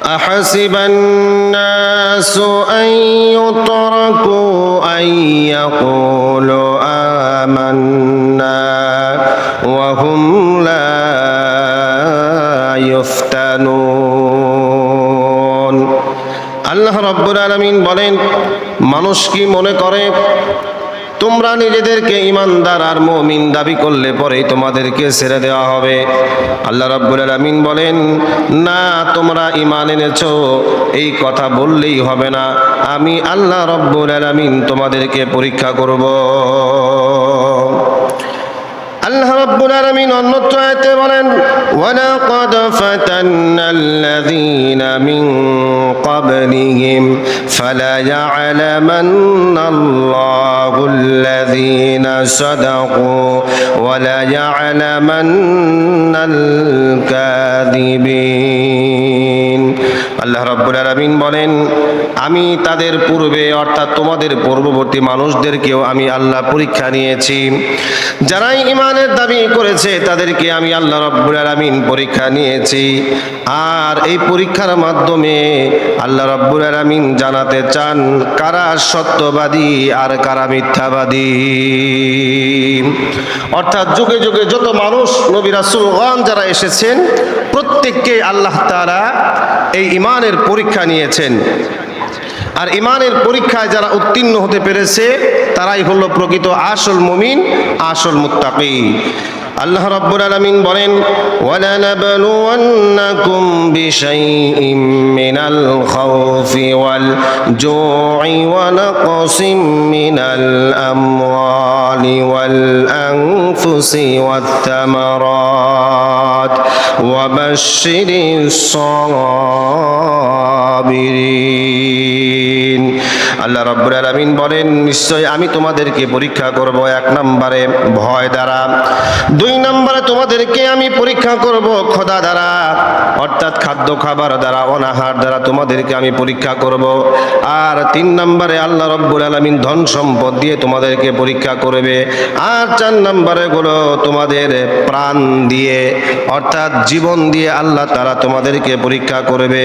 أحسب الناس أن يتركوا أن يقولوا آمنا وهم لا يفتنون আল্লাহ রাব্বুল আলামিন বলেন, মানুষ কি মনে করে তোমরা নিজেদেরকে ঈমানদার আর মুমিন দাবি করলে পরেই তোমাদেরকে ছেড়ে দেওয়া হবে? আল্লাহ রাব্বুল আলামিন বলেন, না, তোমরা ঈমান এনেছো এই কথা বললেই হবে না, আমি আল্লাহ রাব্বুল আলামিন তোমাদেরকে পরীক্ষা করব। আল্লাহ রাব্বুল আলামিন অন্যত্র আয়াতে বলেন, ওয়ালাকাদ ফাতান্নাল্লাযীনা মিন ক্বাবলিহিম ফালায়া'লামান্নাল্লাহুল্লাযীনা সাদাকু ওয়ালায়া'লামান্নাল কাযিবিন। আল্লাহ রাব্বুল আলামিন বলেন, আমি তাদের পূর্বে অর্থাৎ তোমাদের পূর্ববর্তী মানুষদেরকেও আমি আল্লাহ পরীক্ষা নিয়েছি। যারাই ঈমানের দাবি করেছে তাদেরকে আমি আল্লাহ রাব্বুল আলামিন পরীক্ষা নিয়েছি। আর এই পরীক্ষার মাধ্যমে আল্লাহ রাব্বুল আলামিন জানাতে চান কারা সত্যবাদী আর কারা মিথ্যাবাদী। অর্থাৎ যুগে যুগে যত মানুষ নবী রাসূলগণ যারা এসেছেন প্রত্যেককে আল্লাহ তাআলা এই ঈমানের পরীক্ষা নিয়েছেন। আর ঈমানের পরীক্ষায় যারা উত্তীর্ণ হতে পেরেছে তারাই হলো প্রকৃত আসল মুমিন, আসল মুত্তাকী। আল্লাহ রাব্বুল আলামিন বলেন, ওয়ালানাবলুওয়ান্নাকুম বিশাইইম মিনাল খাউফি ওয়াল জু'i ওয়া নাকসিম মিনাল আমওয়ালি ওয়াল আনফুসি ওয়াত তামারাত ওয়া বাশশিরিস সাবিরিন। আল্লাহ রাব্বুল আলামিন বলেন, নিশ্চয় আমি তোমাদেরকে পরীক্ষা করব এক নম্বরে ভয় দ্বারা, দুই নম্বরে তোমাদেরকে আমি পরীক্ষা করব ক্ষুধা দ্বারা অর্থাৎ খাদ্য খাবার দ্বারা, অনাহার দ্বারা তোমাদেরকে আমি পরীক্ষা করব। আর তিন নম্বরে আল্লাহ রাব্বুল আলামিন ধন সম্পদ দিয়ে তোমাদেরকে পরীক্ষা করবে। আর চার নম্বরে হলো তোমাদের প্রাণ দিয়ে অর্থাৎ জীবন দিয়ে আল্লাহ তাআলা তোমাদেরকে পরীক্ষা করবে।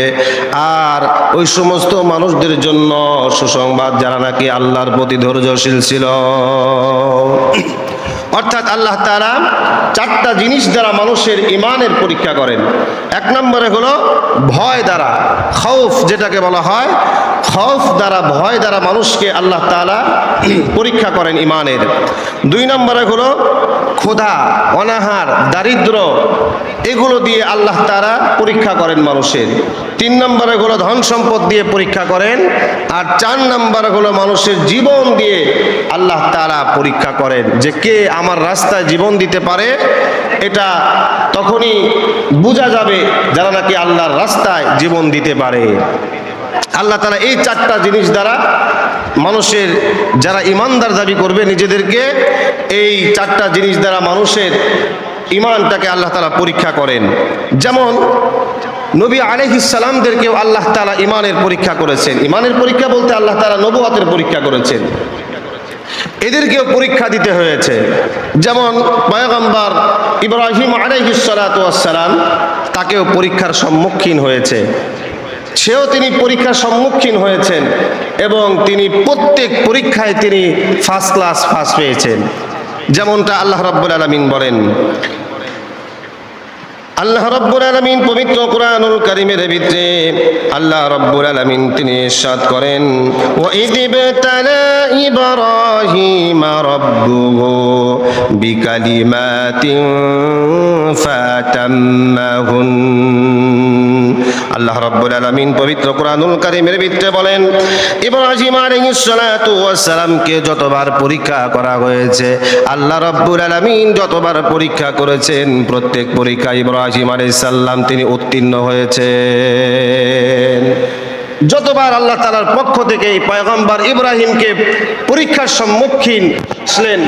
আর ওই সমস্ত মানুষদের জন্য সুসংবাদ যারা নাকি আল্লাহর প্রতি ধৈর্যশীল ছিল। অর্থাৎ আল্লাহ তাআলা চারটা জিনিস দ্বারা মানুষের ঈমানের পরীক্ষা করেন। এক নম্বরে হলো ভয় দ্বারা, খৌফ যেটাকে বলা হয়, খৌফ দ্বারা ভয় দ্বারা মানুষকে আল্লাহ তাআলা পরীক্ষা করেন ঈমানের। দুই নম্বরে হলো ক্ষুধা, অনাহার, দারিদ্র, এগুলো দিয়ে আল্লাহ তাআলা পরীক্ষা করেন মানুষের। তিন নম্বরে হলো ধন সম্পদ দিয়ে পরীক্ষা করেন। আর চার নম্বরে হলো মানুষের জীবন দিয়ে আল্লাহ তাআলা পরীক্ষা করেন যে কে আমার রাস্তায় জীবন দিতে পারে। এটা তখনই বোঝা যাবে যারা নাকি আল্লাহর রাস্তায় জীবন দিতে পারে। আল্লাহ তাআলা এই চারটা জিনিস দ্বারা মানুষের যারা ঈমানদার দাবি করবে নিজেদেরকে, এই চারটা জিনিস দ্বারা মানুষের ঈমানটাকে আল্লাহ তাআলা পরীক্ষা করেন। যেমন নবী আলাইহিস সালামদেরকেও আল্লাহ তাআলা ঈমানের পরীক্ষা করেছেন। ঈমানের পরীক্ষা বলতে আল্লাহ তাআলা নবুয়তের পরীক্ষা করেছেন, এদেরকেও পরীক্ষা দিতে হয়েছে। যেমন পয়গম্বর ইব্রাহিম আলাইহিস সালাতু ওয়াস সালাম, তাকেও পরীক্ষার সম্মুখীন হয়েছে, তিনি পরীক্ষার সম্মুখীন হয়েছেন এবং তিনি প্রত্যেক পরীক্ষায় তিনি ফার্স্ট ক্লাস ফার্স্ট পেয়েছেন। যেমনটা আল্লাহ রাব্বুল আলামিন বলেন। আল্লাহ রাব্বুল আলামিন পবিত্র কুরআনুল কারীমের ভিতরে আল্লাহ রাব্বুল আলামিন তিনি ইরশাদ করেন, ওয়া ইযিবতালা ইব্রাহিমা রাব্বুহু বিকালিমাতিন ফাতাম্মাহুন। আল্লাহ রাব্বুল আলামিন পবিত্র কুরআনুল কারীমের ভিতরে বলেন, ইব্রাহিম আলাইহিস সালাতু ওয়াস সালামকে যতবার পরীক্ষা করা হয়েছে, আল্লাহ রাব্বুল আলামিন যতবার পরীক্ষা করেছেন প্রত্যেক পরীক্ষায় ইব্রাহিম আলাইহিস সালাম তিনি উত্তীর্ণ হয়েছেন। যতবার আল্লাহ তাআলার পক্ষ থেকে এই পয়গম্বর ইব্রাহিমকে পরীক্ষার সম্মুখীন আসলেন,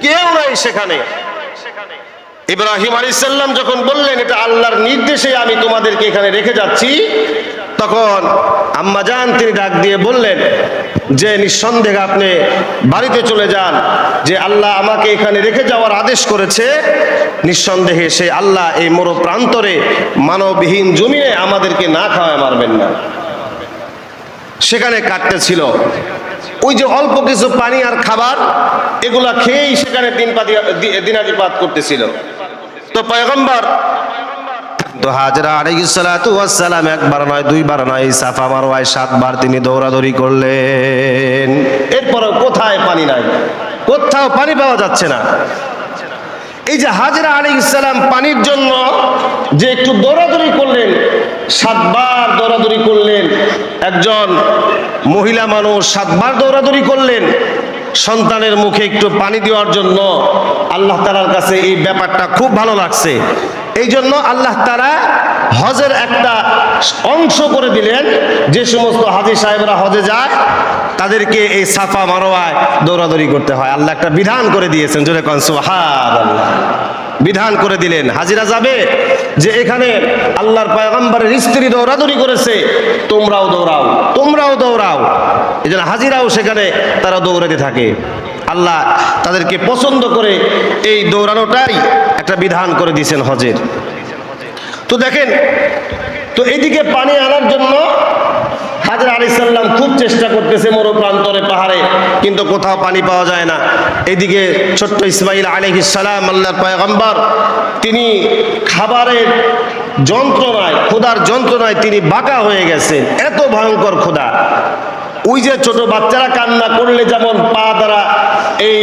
কেউ নাই সেখানে ইব্রাহিম আলাইহিস সালাম যখন বললেন এটা আল্লাহর নির্দেশে আমি তোমাদেরকে এখানে রেখে যাচ্ছি, তখন আম্মা জান তিনি ডাক দিয়ে বললেন যে নিঃসন্দেহে আপনি বাড়িতে চলে যান, যে আল্লাহ আমাকে এখানে রেখে যাওয়ার আদেশ করেছে, নিঃসন্দেহে সে আল্লাহ এই মরু প্রান্তরে মানববিহীন জমিনে আমাদেরকে না খাওয়ায় মারবেন না। সেখানে কাটতেছিল ওই যে অল্প কিছু পানি আর খাবার, এগুলা খেয়েই সেখানে দিনাতিপাত করতেছিল। তো পয়গম্বর তো হাজরা আলাইহিস সালাতু ওয়াস সালাম একবার নয় দুইবার নয় সাফা মারওয়ায় 7 বার তিনি দৌড়াদৌড়ি করলেন। এরপরে কোথায় পানি নাই, কোথাও পানি পাওয়া যাচ্ছে না। এই যে হাজরা আলাইহিস সালাম পানির জন্য যে একটু দৌড়াদৌড়ি করলেন, 7 বার দৌড়াদৌড়ি করলেন, একজন মহিলা মানুষ 7 বার দৌড়াদৌড়ি করলেন সন্তানের মুখে একটু পানি দেওয়ার জন্য। আল্লাহ তাআলার কাছে এই ব্যাপারটা খুব ভালো লাগছে, এই জন্য আল্লাহ তাআলা হজের একটা অংশ করে দিলেন, যে সমস্ত হাজী সাহেবরা হজে যায় তাদেরকে এই সাফা মারওয়ায় দৌড়াদৌড়ি করতে হয়। আল্লাহ একটা বিধান করে দিয়েছেন, জোরে কোন সুবহানাল্লাহ। বিধান করে দিলেন, হাজিরা যাবে যে এখানে আল্লাহর পয়গম্বরের স্ত্রী দৌড়াদৌড়ি করেছে, তোমরাও দৌড়াও, তোমরাও দৌড়াও। এই জন্য হাজিরাও সেখানে তারা দৌড়াতে থাকে। আল্লাহ তাদেরকে পছন্দ করে এই দৌড়ানোটাই একটা বিধান করে দিয়েছেন হজের। তো দেখেন, তো এইদিকে পানি আনার জন্য হাজরা আলাইহিস সালাম খুব চেষ্টা করতেছে মরু প্রান্তরে পাহাড়ে, কিন্তু কোথাও পানি পাওয়া যায় না। এইদিকে ছোট্ট ইসমাইল আলাইহিস সালাম আল্লাহর পয়গম্বর, তিনি খাবারের যন্ত্রণায়, ক্ষুধার যন্ত্রণায় তিনি বাঁকা হয়ে গেছেন, এত ভয়ঙ্কর ক্ষুধা। ওই যে ছোট বাচ্চারা কান্না করলে যেমন পা দ্বারা এই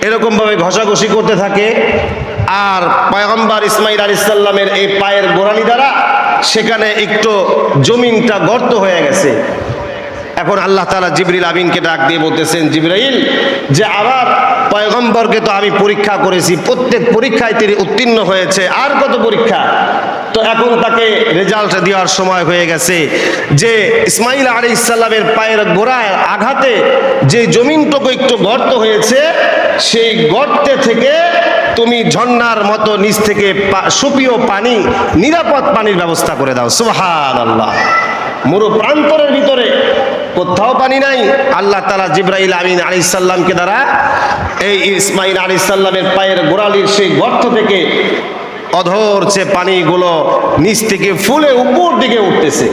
এরকম ভাবে ঘষাঘষি করতে থাকে, আর পয়গম্বর ইসমাইল আলাইহিস সালামের এই পায়ের গোড়ালি দ্বারা সেখানে একটু জমিনটা গর্ত হয়ে গেছে। এখন আল্লাহ তাআলা জিবরিল আমিনকে ডাক দিয়ে বলতেছেন, জিবরাইল, যে আবার পয়গম্বরকে তো আমি পরীক্ষা করেছি, প্রত্যেক পরীক্ষায় তিনি উত্তীর্ণ হয়েছে, আর কত পরীক্ষা। তো এখন তাকে রেজাল্ট দেওয়ার সময় হয়ে গেছে, যে ইসমাইল আলাইহিস সালামের পায়ের গোড়ায় আঘাতে যে জমিনটুকু একটু গর্ত হয়েছে, সেই গর্তে থেকে তুমি ঝর্ণার মতো নিচ থেকে সুপেয় পানি, নিরাপদ পানির ব্যবস্থা করে দাও। সুবহানাল্লাহ। মরু প্রান্তরের ভিতরে কোথাও পানি নাই। আল্লাহ তাআলা জিবরাইল আমিন আলাইহিস সালামকে দ্বারা এই ইসমাইল আলাইহিস সালামের পায়ের গোড়ালির সেই গর্ত থেকে অধরছে পানিগুলো নিচ থেকে ফুলে উপর দিকে উঠতেছে।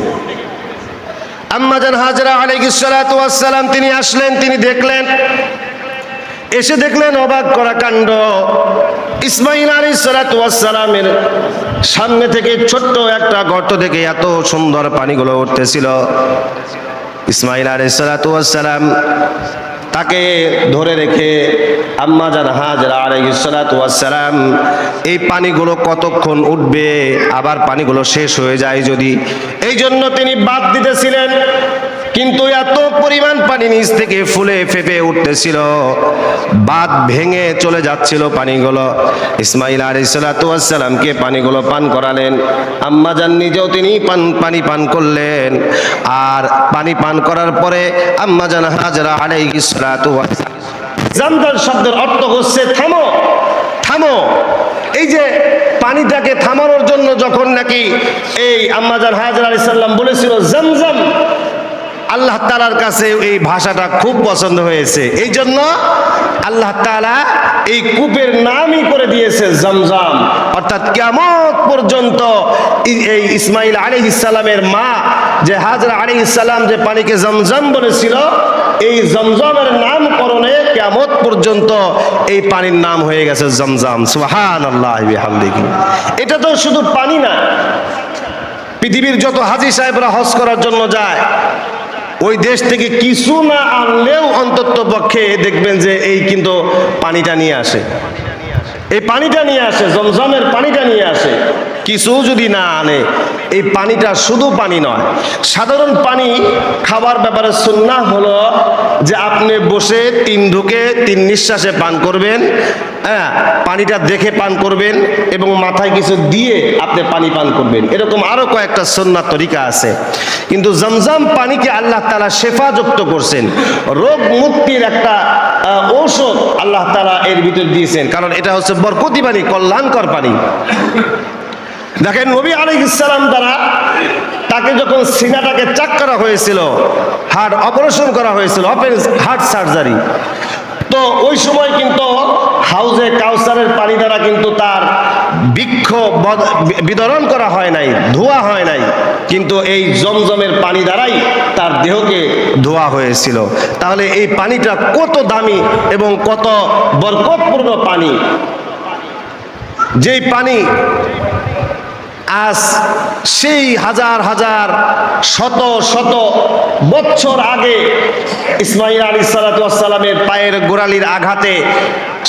আম্মা জান হাজরা আলাইহিস সালাতু ওয়াস সালাম তিনি আসলেন, তিনি দেখলেন, এসে দেখলেন অবাক করা কাণ্ড। ইসমাইল আলাইহিস সালাতু ওয়াস সালামের সামনে থেকে ছোট্ট একটা গর্ত থেকে এত সুন্দর পানিগুলো উঠতেছিল। ইসমাইল আলাইহিস সালাতু ওয়াস সালাম তাকে ধরে রেখে আম্মা জান হাজরা আলাইহিস সালাতু ওয়াস সালাম এই পানিগুলো কতক্ষণ উঠবে, আবার পানিগুলো শেষ হয়ে যায় যদি, এই জন্য তিনি বাদ দিতেছিলেন। কিন্তু এত পরিমাণ পানি নিচ থেকে ফুলে ফেপে উঠতেছিল, বাঁধ ভেঙে চলে যাচ্ছিল পানিগুলো। ইসমাইল আলাইহিস সালাতু ওয়াস সালামকে পানিগুলো পান করালেন। আম্মা জান নিজেও তিনি পানি পান করলেন। আর পানি পান করার পরে আম্মা জান হাজরা আলাইহিস সালাতু ওয়াস সালাম, জামজাম শব্দের অর্থ হচ্ছে থামো, থামো। এই যে পানিটাকে থামানোর জন্য যখন নাকি এই আম্মা জান হাজরা আলাইহিস সালাম বলেছিল জামজাম, আল্লাহ তাআলার কাছে এই ভাষাটা খুব পছন্দ হয়েছে, এই জন্য আল্লাহ তাআলা এই কূপের নামই করে দিয়েছে জমজম। অর্থাৎ কিয়ামত পর্যন্ত এই ইসমাইল আলাইহিস সালামের মা যে হাজরা আলাইহিস সালাম যে পানিকে জমজম বলেছিল, এই জমজমের নামকরণে কিয়ামত পর্যন্ত এই পানির নাম হয়ে গেছে জমজম। সুবহানাল্লাহি বিহামদিহি। এটা তো শুধু পানি না, পৃথিবীর যত হাজী সাহেবরা হজ করার জন্য যায়, ওই দেশ থেকে কিছু না আনলেও অন্তত পক্ষে দেখবেন যে এই কিন্তু পানিটা নিয়ে আসে, এই পানিটা নিয়ে আসে, জমজমের পানিটা নিয়ে আসে। কিছু যদি না আনে এই পানিটা শুধু পানি নয়, সাধারণ পানি খাবার ব্যাপারে সুন্নাহ হলো যে আপনি বসে 3 ঢুকে 3 নিঃশ্বাসে পান করবেন। হ্যাঁ, পানিটা দেখে পান করবেন এবং মাথায় কিছু দিয়ে আপনি পানি পান করবেন। এরকম আরো কয়েকটা সুন্নাত তরিকা আছে। কিন্তু জমজম পানিকে আল্লাহ তাআলা শেফাযুক্ত করছেন, রোগ মুক্তির একটা ঔষধ আল্লাহ তাআলা এর ভিতর দিয়েছেন, কারণ এটা হচ্ছে বরকতি পানি, কল্যাণকর পানি। দেখেন নবী আলাইহিস সালাম দ্বারা তাকে যখন সিনাটাকে চাক করা হয়েছিল, হার্ট অপারেশন করা হয়েছিল, ওপেন হার্ট সার্জারি, তো ওই সময় কিন্তু হাউজে কাউসারের পানি দ্বারা কিন্তু তার বৃক্ষ বিতরণ করা হয় নাই, ধোয়া হয় নাই, কিন্তু এই জমজমের পানি দ্বারাই তার দেহকে ধোয়া হয়েছিল। তাহলে এই পানিটা কত দামি এবং কত বরকতপূর্ণ পানি, যেই পানি আজ সেই হাজার হাজার শত শত বছর আগে ইসমাঈল আলাইহিস সালাতু ওয়াস সালামের পায়ের গোড়ালির আঘাতে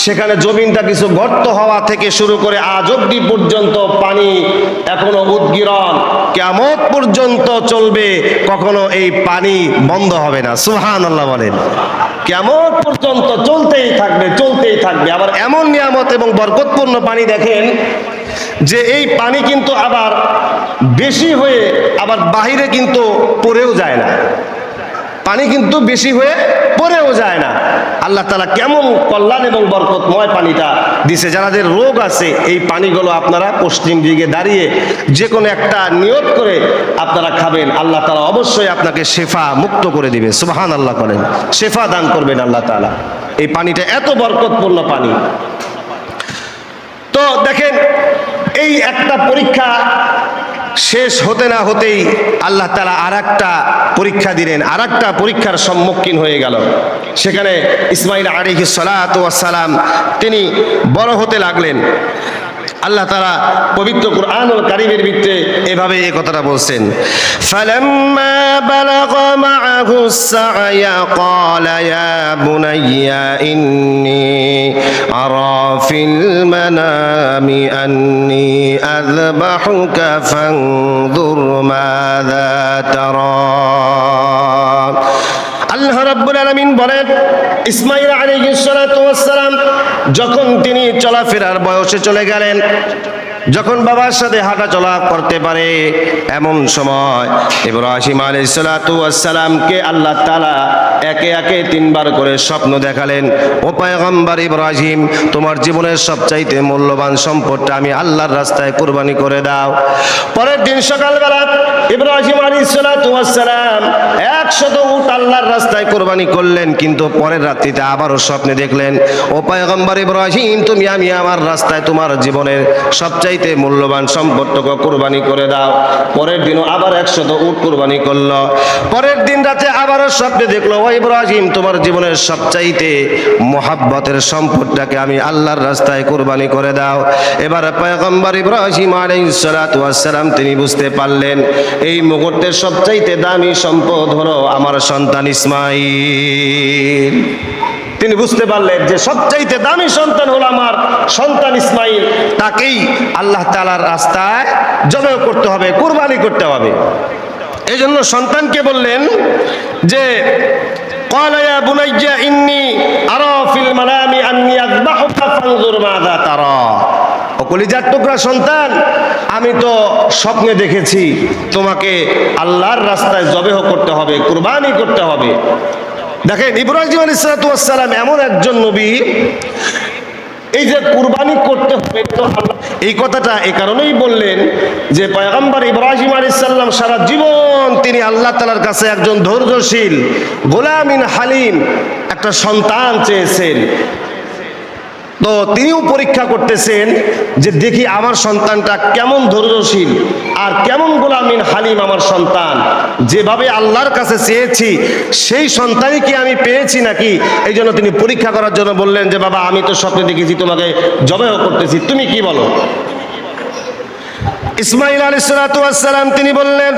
সেখানে জমিনটা কিছু গর্ত হওয়া থেকে শুরু করে আজ অবধি পর্যন্ত পানি এখনো উদ্গীরণ, কিয়ামত পর্যন্ত চলবে, কখনো এই পানি বন্ধ হবে না। সুবহানাল্লাহ বলেন। কিয়ামত পর্যন্ত চলতেই থাকবে, চলতেই থাকবে। আবার এমন নিয়ামত এবং বরকতপূর্ণ পানি দেখেন যে এই পানি কিন্তু আবার বেশি হয়ে আবার বাহিরে কিন্তু পড়েও যায় না, পানি কিন্তু বেশি হয়ে পড়েও যায় না। আল্লাহ তাআলা কেমন কল্যাণ এবং বরকতময় পানিটা দিছে। যাদের রোগ আছে এই পানিগুলো আপনারা পশ্চিম দিকে দাঁড়িয়ে যে কোনো একটা নিয়ত করে আপনারা খাবেন, আল্লাহ তাআলা অবশ্যই আপনাকে শেফা মুক্ত করে দিবে। সুবহানাল্লাহ বলেন। শেফা দান করবেন আল্লাহ তাআলা। এই পানিটা এত বরকতপূর্ণ পানি। তো দেখেন এই একটা পরীক্ষা শেষ হতে না হতেই আল্লাহ তাআলা আরেকটা পরীক্ষা দিলেন, আরেকটা পরীক্ষার সম্মুখীন হয়ে গেল। সেখানে ইসমাঈল আলাইহিস সালাতু ওয়াস সালাম তিনি বড় হতে লাগলেন। আল্লাহ তাআলা পবিত্র কুরআনুল কারীমের ভিতরে এভাবে এই কথাটা বলছেন, ফালাম্মা বালাগা মাআহুস সা'য়া ক্বালা ইয়া বুনাইয়া ইন্নী আরা ফিল মানামি আন্নী আযবাহুকা ফানজুর মাযা তারা। আল্লাহ রাব্বুল আলামিন বলেন, ইসমাঈল আলাইহিস সালাতু ওয়াস সালাম যখন তিনি চলাফেরার বয়সে চলে গেলেন, যখন বাবার সাথে হাঁটা চলা করতে পারে, এমন সময় ইব্রাহিম আলাইহিস সালাতু ওয়াস সালামকে আল্লাহ তাআলা একে একে 3 বার করে স্বপ্ন দেখালেন। ও পয়গম্বর ইব্রাহিম, তোমার জীবনের সবচাইতে মূল্যবান সম্পদটা আমি আল্লাহর রাস্তায় কুরবানি করে দাও। পরের দিন সকালবেলা ইব্রাহিম আলাইহিস সালাতু ওয়াস সালাম 100 উট আল্লাহর রাস্তায় কুরবানি করলেন, কিন্তু পরের রাত্রিতে আবারও স্বপ্নে দেখলেন, ও পয়গম্বর ইব্রাহিম, তুমি আমি আমার রাস্তায় তোমার জীবনের সবচাইতে মূল্যবান সম্পদটাকে কুরবানি করে দাও। পরের দিনও আবার 100 উট কুরবানি করলো। পরের দিন রাতে আবারও স্বপ্নে দেখলো, ও ইব্রাহিম, তোমার জীবনের সবচাইতে মুহাব্বতের সম্পদটাকে আমি আল্লাহর রাস্তায় কুরবানি করে দাও। এবার পয়গম্বর ইব্রাহিম আলাইহিস সালাতু ওয়াস সালাম তিনি বুঝতে পারলেন এই মুহূর্তের সবচাইতে দামি সম্পদ হলো আমার সন্তান ইসমাঈল। তিনি বুঝতে পারলেন যে সবচাইতে দামি সন্তান হলো আমার সন্তান ইসমাঈল, তাকেই আল্লাহ তাআলার রাস্তায় জবাই করতে হবে, কুরবানি করতে হবে। এই জন্য সন্তানকে বললেন যে ক্বালা ইয়া বুনাইয়া ইন্নী আরা ফিল মানামি আন্নী আযবাহুকা ফানজুর মাযা তারা। ও কলিজার টুকরা সন্তান, আমি তো স্বপ্নে দেখেছি তোমাকে আল্লাহর রাস্তায় জবাই করতে হবে, কুরবানি করতে হবে। দেখেন ইব্রাহিম আলাইহিস সালাতু ওয়াস সালাম এমন একজন নবী, এই যে কুরবানি করতে হবে তো এই কথাটা এই কারণেই বললেন যে পয়গম্বর ইব্রাহিম আলাইহিস সালাম সারা জীবন তিনি আল্লাহ তাআলার কাছে একজন ধৈর্যশীল গোলামিন হালিম একটা সন্তান চেয়েছেন। তো তিনিও পরীক্ষা করতেছেন যে দেখি আমার সন্তানটা কেমন ধৈর্যশীল আর কেমন গোলামিন হালিম আমার সন্তান, যেভাবে আল্লাহর কাছে চেয়েছি সেই সন্তানই কি আমি পেয়েছি নাকি। এই জন্য তিনি পরীক্ষা করার জন্য বললেন যে বাবা, আমি তো স্বপ্নে দেখেছি তোমাকে জবাই করতেছি, তুমি কি বলো। ইসমাঈল আলাইহিস সালাতু ওয়াস সালাম তিনি বললেন,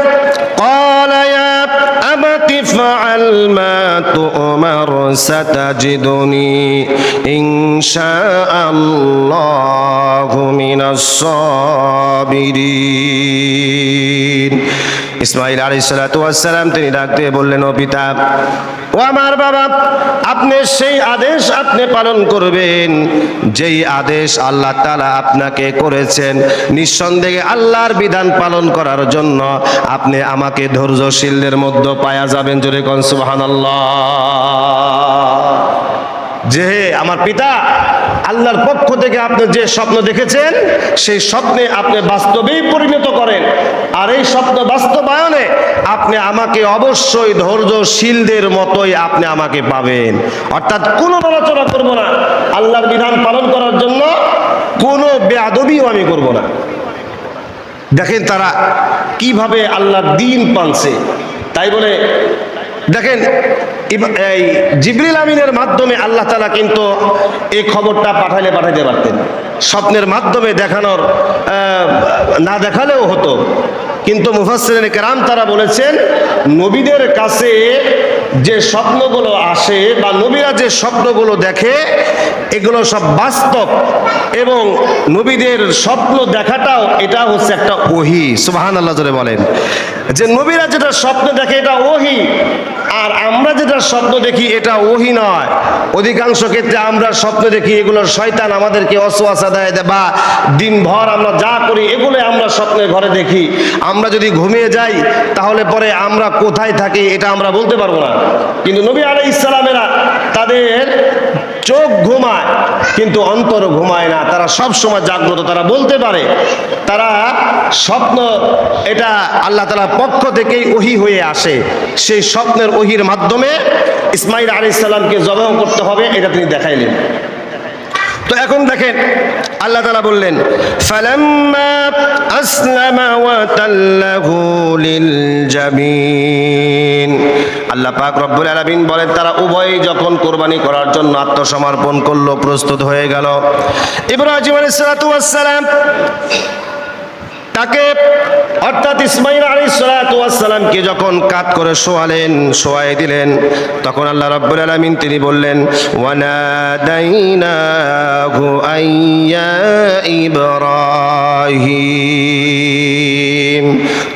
ক্বালা ইয়া আবাতি ফাআল ইফআল মা তু'মার সাতাজিদুনি ইনশাআল্লাহু মিনাস সাবিরিন। ইসমাঈল আলাইহিস সালাতু ওয়াস সালাম তিনি ডাক দিয়ে বললেন, ও পিতা, ও আমার বাবা, আপনি সেই আদেশ আপনি পালন করবেন যেই আদেশ আল্লাহ তাআলা আপনাকে করেছেন। নিঃসন্দেহে আল্লাহর বিধান পালন করার জন্য আপনি আমাকে ধৈর্যশীলদের মধ্যে পাওয়া যাবেন। জোরে কোন সুবহানাল্লাহ। যে আমার পিতা, আল্লাহর পক্ষ থেকে আপনি যে স্বপ্ন দেখেছেন সেই স্বপ্নে আপনি বাস্তবেই পরিণত করেন, আর এই স্বপ্ন বাস্তবায়নে আপনি আমাকে অবশ্যই ধৈর্যশীলদের মতোই আপনি আমাকে পাবেন। অর্থাৎ কোনো নড়াচড়া করব না, আল্লাহর বিধান পালন করার জন্য কোনো বেয়াদবিও আমি করব না। দেখেন তারা কিভাবে আল্লাহর দ্বীন পালছে। তাই বলে দেখেন এই জিবরিল আমিনের মাধ্যমে আল্লাহ তাআলা কিন্তু এই খবরটা পাঠাইতে পারতেন। স্বপ্নের মাধ্যমে দেখানোর না দেখালেও হতো, কিন্তু মুফাসসিরিনে কেরাম তারা বলেছেন নবীদের কাছে যে স্বপ্নগুলো আসে বা নবীরা যে স্বপ্নগুলো দেখে এগুলো সব বাস্তব, এবং নবীদের স্বপ্ন দেখাটাও এটা হচ্ছে একটা ওহী। সুবহানাল্লাহ জোরে বলেন। যে নবীরা যেটা স্বপ্ন দেখে এটা ওহী, আর আমরা যেটা স্বপ্ন দেখি এটা ওহী নয়। অধিকাংশ ক্ষেত্রে আমরা স্বপ্ন দেখি এগুলোর শয়তান আমাদেরকে ওয়াসওয়াসা দেয়, বা দিনভর আমরা যা করি এগুলো আমরা স্বপ্নের ঘরে দেখি। আমরা যদি ঘুমিয়ে যাই তাহলে পরে আমরা কোথায় থাকি এটা আমরা বলতে পারবো না। কিন্তু নবী আলাইহিস সালামেরা তাদের চোখ ঘুমায় কিন্তু অন্তর ঘুমায় না, তারা সব সময় জাগ্রত, তারা বলতে পারে। তারা স্বপ্ন এটা আল্লাহ তাআলার পক্ষ থেকেই ওহী হয়ে আসে। সেই স্বপ্নের ওহীর মাধ্যমে ইসমাঈল আলাইহিস সালামকে জবাহ করতে হবে এটা তিনি দেখাইলেন। তো এখন দেখেন আল্লাহ তাআলা বললেন, ফালাম্মা আসলামা ওয়া তাল্লাহু লিল জাবিন। আল্লাহ পাক রব্বুল আলামিন বলেন তারা উভয়ই যখন কুরবানি করার জন্য আত্মসমর্পণ করলো, প্রস্তুত হয়ে গেল, ইব্রাহিম আলাইহিস সালাতু ওয়াস সালাম তাকে অর্থাৎ ইসমাঈল আলাইহিস সালাতু ওয়াস সালামকে যখন কাত করে শোয়াই দিলেন, তখন আল্লাহ রাব্বুল আলামিন তিনি বললেন, ওয়ানাদাইনাহু আইয়া ইব্রাহিম।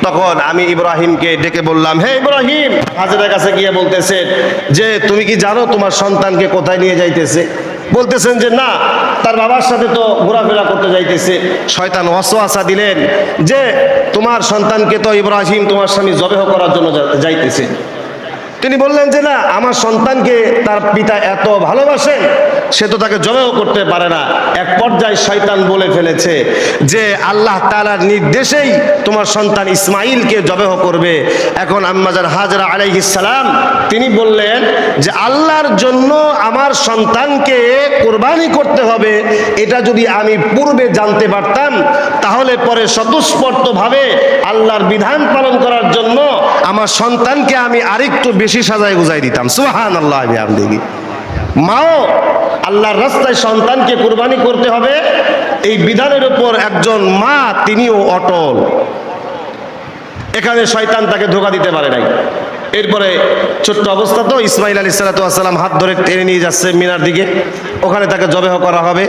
তখন আমি ইব্রাহিমকে ডেকে বললাম, হে ইব্রাহিম। হাজেরার কাছে গিয়ে বলতেছেন যে তুমি কি জানো তোমার সন্তানকে কোথায় নিয়ে যাইতেছে? বলতেছেন যে না, তার বাবার সাথে তো ঘোরাফেরা করতে যাইতেছে। শয়তান ওয়াসওয়াসা দিলেন যে তোমার সন্তানকে তো ইব্রাহিম তোমার স্বামী জবেহ করার জন্য যাইতেছে। তিনি বললেন যে না, আমার সন্তানকে তার পিতা এত ভালোবাসেন, সে তো তাকে জবেহ করতে পারে না। এক পর্যায়ে শয়তান বলে ফেলেছে যে আল্লাহ তাআলার নির্দেশেই তোমার সন্তান ইসমাঈলকে জবেহ করবে। এখন আম্মাজান হাজরা আলাইহিস সালাম তিনি বললেন যে আল্লাহর জন্য আমার সন্তানকে কুরবানি করতে হবে, এটা যদি আমি পূর্বে জানতে পারতাম তাহলে পরে স্বতঃস্ফূর্তভাবে আল্লাহর বিধান পালন করার জন্য আমার সন্তানকে আমি আরেকটু বেশি সাজায় গুজাই দিতাম। সুবহানাল্লাহ বিহামদিহি। মাও আল্লাহর রাস্তায় সন্তানকে কুরবানি করতে হবে, এই বিধানের উপর একজন মা তিনিও অটল। এখানে শয়তান তাকে ধোঁকা দিতে পারে নাই। এরপরে ছোট্ট অবস্থা তো ইসমাঈল আলাইহিস সালাতু ওয়াস সালাম হাত ধরে টেনে নিয়ে যাচ্ছে মিনার দিকে, ওখানে তাকে জবেহ করা হবে।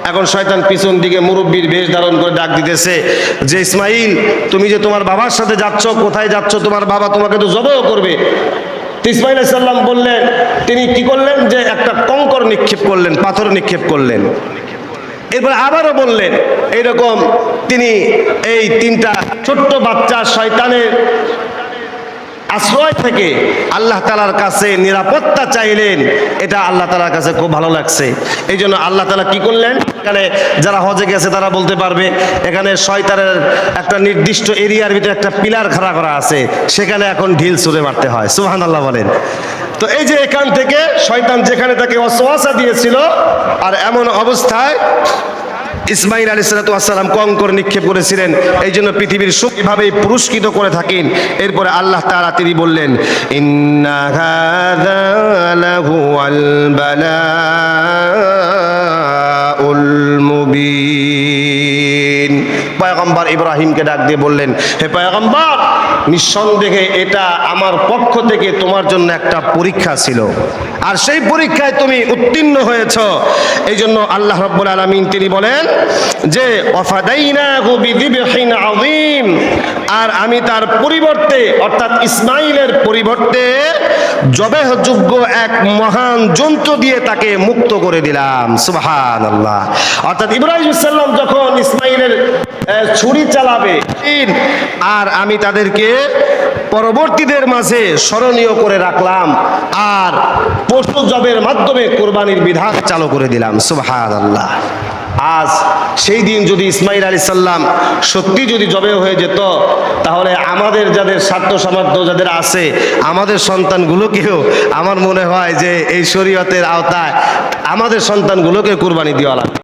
এখন শয়তান পিছন দিকে মুরব্বীর বেশ ধারণ করে ডাক দিতেছে যে ইসমাঈল, তুমি যে তোমার বাবার সাথে যাচ্ছ, কোথায় যাচ্ছ? তোমার বাবা তোমাকে তো জবেহ করবে। ইসমাঈল আলাইহিস সালাম বললেন, তিনি কি করলেন যে একটা কঙ্কর নিক্ষেপ করলেন, পাথর নিক্ষেপ করলেন। এরপর আবারও বললেন এইরকম। তিনি এই তিনটা ছোট্ট বাচ্চা শয়তানের আশ্রয় থেকে আল্লাহ তাআলার কাছে নিরাপত্তা চাইলেন। এটা আল্লাহ তাআলার কাছে খুব ভালো লাগছে। এই জন্য আল্লাহ তাআলা কি করলেন, এখানে যারা হজে গেছে তারা বলতে পারবে, এখানে শয়তানের একটা নির্দিষ্ট এরিয়ার ভিতরে একটা পিলার খাড়া করা আছে, সেখানে এখন ঢিল ছুঁড়ে মারতে হয়। সুবহানাল্লাহ বলেন। তো এই যে এখান থেকে শয়তান যেখানে তাকে ওয়াসওয়াসা দিয়েছিল, আর এমন অবস্থায় ইসমাঈল আলাইহিস সালাতু ওয়াস সালাম কঙ্কর নিক্ষেপ করেছিলেন, এই জন্য পৃথিবীর সবভাবেই পুরস্কৃত করে থাকেন। এরপরে আল্লাহ তাআলা তিনি বললেন, ইন্না হাযা লাহুয়াল বালাউল মুবিন। পয়গম্বর ইব্রাহিমকে ডাক দিয়ে বললেন, হে পয়গম্বর, নিঃসন্দেহে এটা আমার পক্ষ থেকে তোমার জন্য একটা পরীক্ষা ছিল, আর সেই পরীক্ষায় তুমি উত্তীর্ণ হয়েছ। এই জন্য আল্লাহ রাব্বুল আলামিন তিনি বলেন যে ওয়াফাদাইনাহু বিযিবহিন আযীম, আর আমি তার পরিবর্তে অর্থাৎ ইসমাইলের পরিবর্তে জবেহযোগ্য এক মহান যন্ত্র দিয়ে তাকে মুক্ত করে দিলাম। সুবহানাল্লাহ। অর্থাৎ ইব্রাহিম সাল্লাম যখন ইসমাইলের ছুরি চালাবে, আর আমি তাদেরকে পরবর্তীদের মাঝে স্মরণীয় করে রাখলাম, আর পশু জবের মাধ্যমে কোরবানির বিধান চালু করে দিলাম। সুবহানাল্লাহ। আজ সেই দিন যদি ইসমাইল আলাইহিস সালাম সত্যি যদি জবে হয়ে যেত, তাহলে আমাদের যাদের স্বার্থ সামর্থ্য যাদের আছে, আমাদের সন্তানগুলোকেও আমার মনে হয় যে এই শরীয়তের আওতায় আমাদের সন্তানগুলোকে কোরবানি দেওয়া লাগবে।